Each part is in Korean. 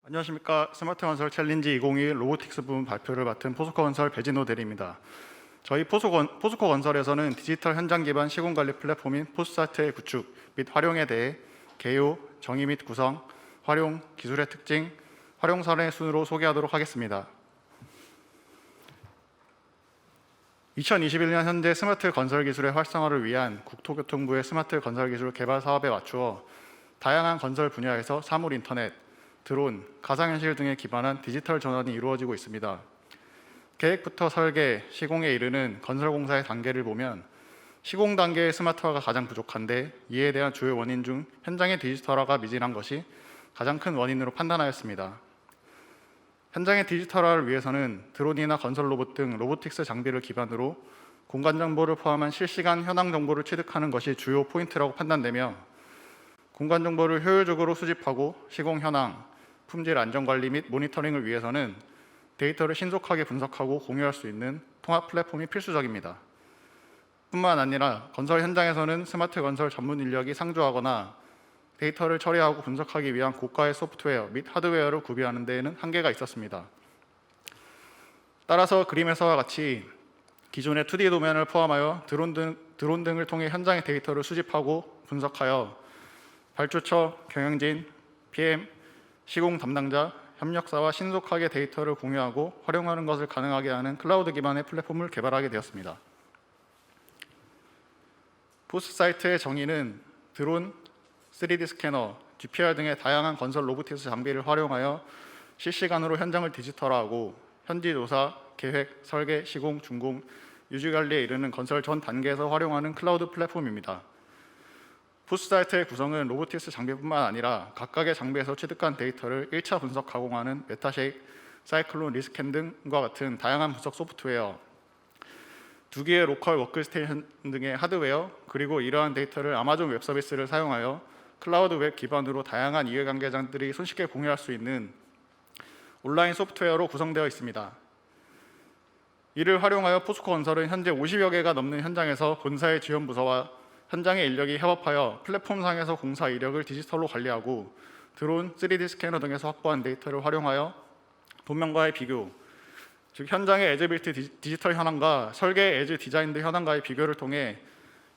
안녕하십니까. 스마트건설 챌린지 2021 로보틱스 부문 발표를 맡은 포스코건설 배진호 대리입니다. 저희 포스코건설에서는 디지털 현장 기반 시공관리 플랫폼인 포스사이트의 구축 및 활용에 대해 개요, 정의 및 구성, 활용, 기술의 특징, 활용 사례 순으로 소개하도록 하겠습니다. 2021년 현재 스마트 건설 기술의 활성화를 위한 국토교통부의 스마트 건설 기술 개발 사업에 맞추어 다양한 건설 분야에서 사물 인터넷, 드론, 가상현실 등에 기반한 디지털 전환이 이루어지고 있습니다. 계획부터 설계, 시공에 이르는 건설공사의 단계를 보면 시공 단계의 스마트화가 가장 부족한데 이에 대한 주요 원인 중 현장의 디지털화가 미진한 것이 가장 큰 원인으로 판단하였습니다. 현장의 디지털화를 위해서는 드론이나 건설 로봇 등 로보틱스 장비를 기반으로 공간 정보를 포함한 실시간 현황 정보를 취득하는 것이 주요 포인트라고 판단되며 공간 정보를 효율적으로 수집하고 시공 현황, 품질 안전관리 및 모니터링을 위해서는 데이터를 신속하게 분석하고 공유할 수 있는 통합 플랫폼이 필수적입니다. 뿐만 아니라 건설 현장에서는 스마트 건설 전문 인력이 상주하거나 데이터를 처리하고 분석하기 위한 고가의 소프트웨어 및 하드웨어를 구비하는 데에는 한계가 있었습니다. 따라서 그림에서와 같이 기존의 2D 도면을 포함하여 드론 등을 통해 현장의 데이터를 수집하고 분석하여 발주처, 경영진, PM, 시공 담당자, 협력사와 신속하게 데이터를 공유하고 활용하는 것을 가능하게 하는 클라우드 기반의 플랫폼을 개발하게 되었습니다. 포스사이트의 정의는 드론, 3D 스캐너, GPR 등의 다양한 건설 로보틱스 장비를 활용하여 실시간으로 현장을 디지털화하고 현지 조사, 계획, 설계, 시공, 준공, 유지 관리에 이르는 건설 전 단계에서 활용하는 클라우드 플랫폼입니다. 포스사이트의 구성은 로보틱스 장비뿐만 아니라 각각의 장비에서 취득한 데이터를 1차 분석 가공하는 메타쉐이크, 사이클론, 리스캔 등과 같은 다양한 분석 소프트웨어, 2개의 로컬 워크스테이션 등의 하드웨어, 그리고 이러한 데이터를 아마존 웹 서비스를 사용하여 클라우드 웹 기반으로 다양한 이해관계자들이 손쉽게 공유할 수 있는 온라인 소프트웨어로 구성되어 있습니다. 이를 활용하여 포스코건설은 현재 50여 개가 넘는 현장에서 본사의 지원 부서와 현장의 인력이 협업하여 플랫폼상에서 공사 이력을 디지털로 관리하고 드론, 3D 스캐너 등에서 확보한 데이터를 활용하여 도면과의 비교, 즉 현장의 에즈빌트 디지털 현황과 설계 에즈 디자인드 현황과의 비교를 통해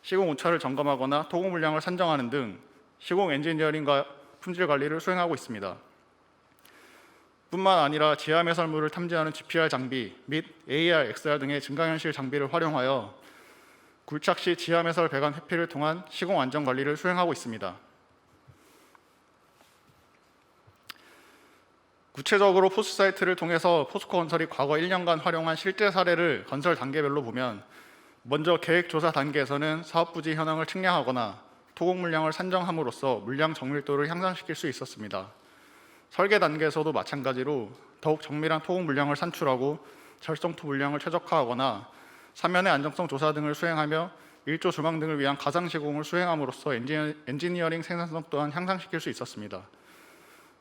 시공 오차를 점검하거나 토공 물량을 산정하는 등 시공 엔지니어링과 품질 관리를 수행하고 있습니다. 뿐만 아니라 지하 매설물을 탐지하는 GPR 장비 및 AR, XR 등의 증강현실 장비를 활용하여 굴착 시 지하 매설 배관 회피를 통한 시공 안전 관리를 수행하고 있습니다. 구체적으로 포스사이트를 통해서 포스코건설이 과거 1년간 활용한 실제 사례를 건설 단계별로 보면 먼저 계획 조사 단계에서는 사업 부지 현황을 측량하거나 토공 물량을 산정함으로써 물량 정밀도를 향상시킬 수 있었습니다. 설계 단계에서도 마찬가지로 더욱 정밀한 토공 물량을 산출하고 절성토 물량을 최적화하거나 사면의 안정성 조사 등을 수행하며 일조 주방 등을 위한 가상 시공을 수행함으로써 엔지니어링 생산성 또한 향상시킬 수 있었습니다.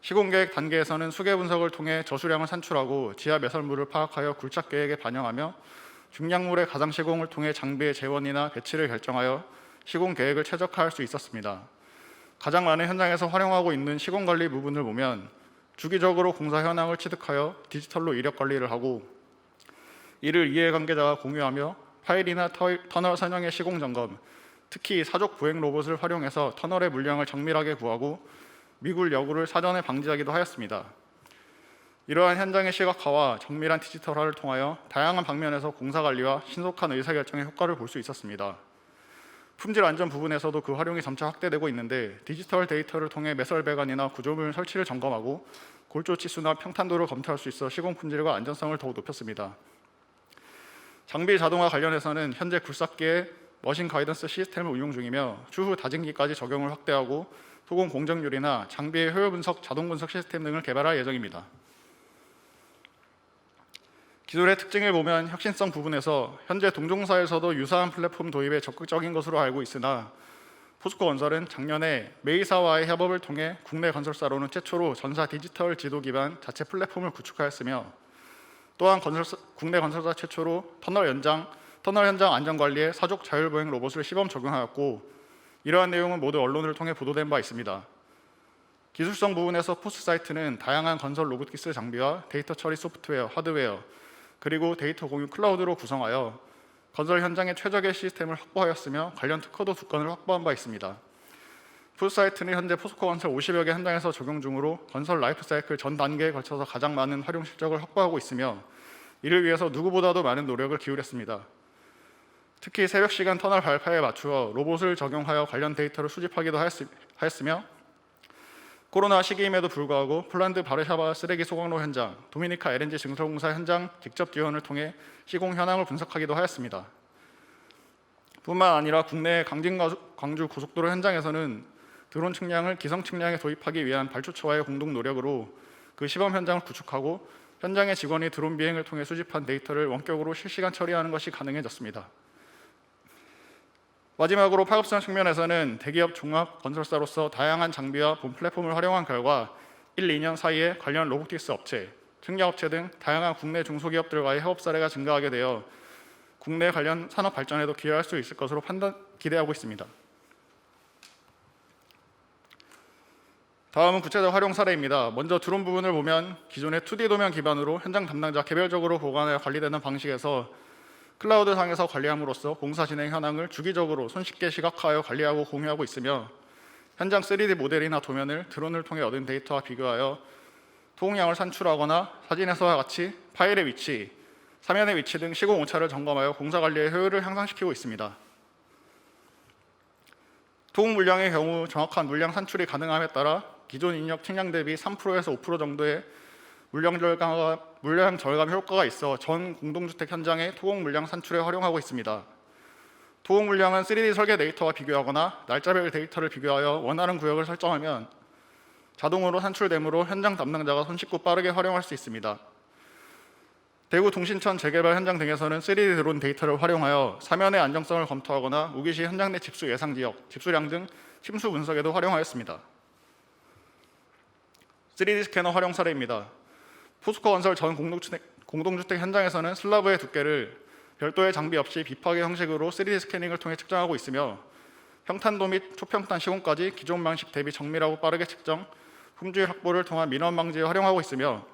시공 계획 단계에서는 수계 분석을 통해 저수량을 산출하고 지하 매설물을 파악하여 굴착 계획에 반영하며 중량물의 가상 시공을 통해 장비의 재원이나 배치를 결정하여 시공 계획을 최적화할 수 있었습니다. 가장 많은 현장에서 활용하고 있는 시공 관리 부분을 보면 주기적으로 공사 현황을 취득하여 디지털로 이력 관리를 하고 이를 이해관계자와 공유하며 파일이나 터널 선형의 시공 점검, 특히 사족 부행 로봇을 활용해서 터널의 물량을 정밀하게 구하고 미굴 여구를 사전에 방지하기도 하였습니다. 이러한 현장의 시각화와 정밀한 디지털화를 통하여 다양한 방면에서 공사 관리와 신속한 의사결정의 효과를 볼 수 있었습니다. 품질 안전 부분에서도 그 활용이 점차 확대되고 있는데 디지털 데이터를 통해 매설 배관이나 구조물 설치를 점검하고 골조 치수나 평탄도를 검토할 수 있어 시공 품질과 안전성을 더욱 높였습니다. 장비 자동화 관련해서는 현재 굴삭기에 머신 가이던스 시스템을 운용 중이며 추후 다진기까지 적용을 확대하고 토공 공정률이나 장비의 효율 분석, 자동 분석 시스템 등을 개발할 예정입니다. 기술의 특징을 보면 혁신성 부분에서 현재 동종사에서도 유사한 플랫폼 도입에 적극적인 것으로 알고 있으나 포스코건설은 작년에 메이사와의 협업을 통해 국내 건설사로는 최초로 전사 디지털 지도 기반 자체 플랫폼을 구축하였으며 또한 국내 건설사 최초로 터널 현장 안전관리에 사족 자율보행 로봇을 시범 적용하였고 이러한 내용은 모두 언론을 통해 보도된 바 있습니다. 기술성 부분에서 포스사이트는 다양한 건설 로보틱스 장비와 데이터 처리 소프트웨어, 하드웨어, 그리고 데이터 공유 클라우드로 구성하여 건설 현장의 최적의 시스템을 확보하였으며 관련 특허도 2건을 확보한 바 있습니다. 포스사이트는 현재 포스코 건설 50여 개 현장에서 적용 중으로 건설 라이프 사이클 전 단계에 걸쳐서 가장 많은 활용 실적을 확보하고 있으며 이를 위해서 누구보다도 많은 노력을 기울였습니다. 특히 새벽 시간 터널 발파에 맞추어 로봇을 적용하여 관련 데이터를 수집하기도 하였으며 코로나 시기임에도 불구하고 폴란드 바르샤바 쓰레기 소각로 현장, 도미니카 LNG 증설공사 현장 직접 지원을 통해 시공 현황을 분석하기도 하였습니다. 뿐만 아니라 국내 광주 고속도로 현장에서는 드론 측량을 기성 측량에 도입하기 위한 발주처와의 공동 노력으로 그 시범 현장을 구축하고 현장의 직원이 드론 비행을 통해 수집한 데이터를 원격으로 실시간 처리하는 것이 가능해졌습니다. 마지막으로 파급성 측면에서는 대기업 종합 건설사로서 다양한 장비와 본 플랫폼을 활용한 결과 1, 2년 사이에 관련 로보틱스 업체, 측량업체 등 다양한 국내 중소기업들과의 협업 사례가 증가하게 되어 국내 관련 산업 발전에도 기여할 수 있을 것으로 기대하고 있습니다. 다음은 구체적 활용 사례입니다. 먼저 드론 부분을 보면 기존의 2D 도면 기반으로 현장 담당자 개별적으로 보관하여 관리되는 방식에서 클라우드 상에서 관리함으로써 공사 진행 현황을 주기적으로 손쉽게 시각화하여 관리하고 공유하고 있으며 현장 3D 모델이나 도면을 드론을 통해 얻은 데이터와 비교하여 토공량을 산출하거나 사진에서와 같이 파일의 위치, 사면의 위치 등 시공 오차를 점검하여 공사 관리의 효율을 향상시키고 있습니다. 토공 물량의 경우 정확한 물량 산출이 가능함에 따라 기존 인력 측량 대비 3%에서 5% 정도의 물량 절감 효과가 있어 전 공동주택 현장의 토공 물량 산출에 활용하고 있습니다. 토공 물량은 3D 설계 데이터와 비교하거나 날짜별 데이터를 비교하여 원하는 구역을 설정하면 자동으로 산출되므로 현장 담당자가 손쉽고 빠르게 활용할 수 있습니다. 대구 동신천 재개발 현장 등에서는 3D 드론 데이터를 활용하여 사면의 안정성을 검토하거나 우기 시 현장 내 집수 예상 지역, 집수량 등 침수 분석에도 활용하였습니다. 3D 스캐너 활용 사례입니다. 포스코 건설 전 공동주택 현장에서는 슬라브의 두께를 별도의 장비 없이 비파괴 형식으로 3D 스캐닝을 통해 측정하고 있으며 평탄도 및 초평탄 시공까지 기존 방식 대비 정밀하고 빠르게 측정, 품질 확보를 통한 민원 방지에 활용하고 있으며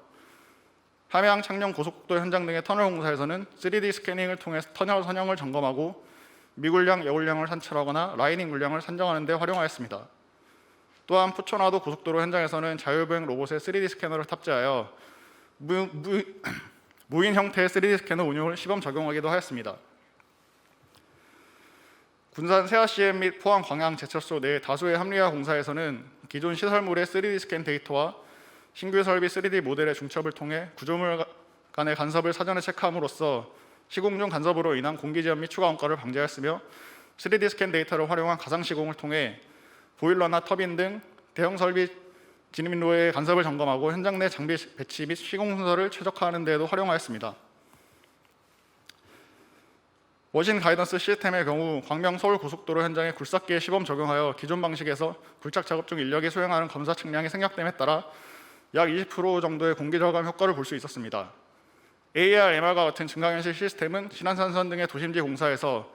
함양 창녕 고속도로 현장 등의 터널 공사에서는 3D 스캐닝을 통해 터널 선형을 점검하고 미굴량, 여굴량을 산출하거나 라이닝 물량을 산정하는 데 활용하였습니다. 또한 푸천화도 고속도로 현장에서는 자율보행 로봇에 3D 스캐너를 탑재하여 무인 형태의 3D 스캐너 운용을 시범 적용하기도 하였습니다. 군산 세아CM 및 포항 광양 제철소 내 다수의 합리화 공사에서는 기존 시설물의 3D 스캔 데이터와 신규 설비 3D 모델의 중첩을 통해 구조물 간의 간섭을 사전에 체크함으로써 시공 중 간섭으로 인한 공기지연 및 추가 원가를 방지하였으며 3D 스캔 데이터를 활용한 가상 시공을 통해 보일러나 터빈 등 대형 설비 진입로의 간섭을 점검하고 현장 내 장비 배치 및 시공 순서를 최적화하는 데에도 활용하였습니다. 머신 가이던스 시스템의 경우 광명 서울고속도로 현장에 굴삭기에 시범 적용하여 기존 방식에서 굴착 작업 중 인력이 수행하는 검사 측량이 생략됨에 따라 약 20% 정도의 공기 절감 효과를 볼 수 있었습니다. AR, MR과 같은 증강현실 시스템은 신안산선 등의 도심지 공사에서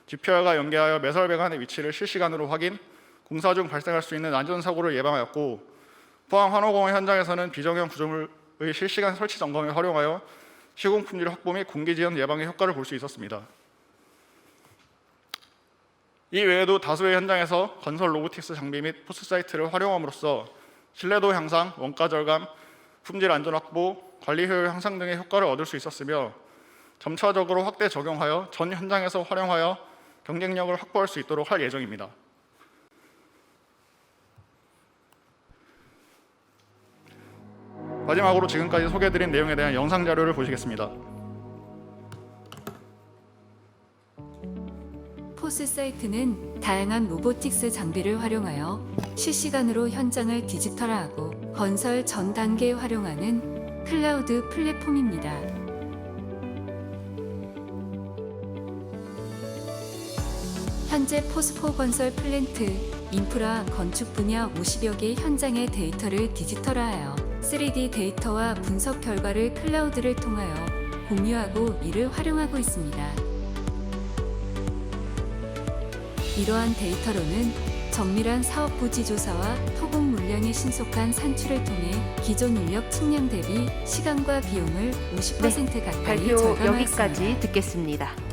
GPR과 연계하여 매설배관의 위치를 실시간으로 확인, 공사 중 발생할 수 있는 안전사고를 예방하였고 포항 환호공원 현장에서는 비정형 구조물의 실시간 설치 점검에 활용하여 시공 품질 확보 및 공기지연 예방의 효과를 볼 수 있었습니다. 이 외에도 다수의 현장에서 건설 로보틱스 장비 및 포스사이트를 활용함으로써 신뢰도 향상, 원가 절감, 품질 안전 확보, 관리 효율 향상 등의 효과를 얻을 수 있었으며 점차적으로 확대 적용하여 전 현장에서 활용하여 경쟁력을 확보할 수 있도록 할 예정입니다. 마지막으로 지금까지 소개해드린 내용에 대한 영상 자료를 보시겠습니다. 포스사이트는 다양한 로보틱스 장비를 활용하여 실시간으로 현장을 디지털화하고 건설 전 단계에 활용하는 클라우드 플랫폼입니다. 현재 포스코 건설 플랜트, 인프라, 건축 분야 50여 개 현장의 데이터를 디지털화하여 3D 데이터와 분석 결과를 클라우드를 통하여 공유하고 이를 활용하고 있습니다. 이러한 데이터로는 정밀한 사업 부지 조사와 토공 물량의 비용의 신속한 산출을 통해 기존 인력 측량 대비 시간과 비용을 50% 가까이 발표 절감하였습니다. 여기까지 듣겠습니다.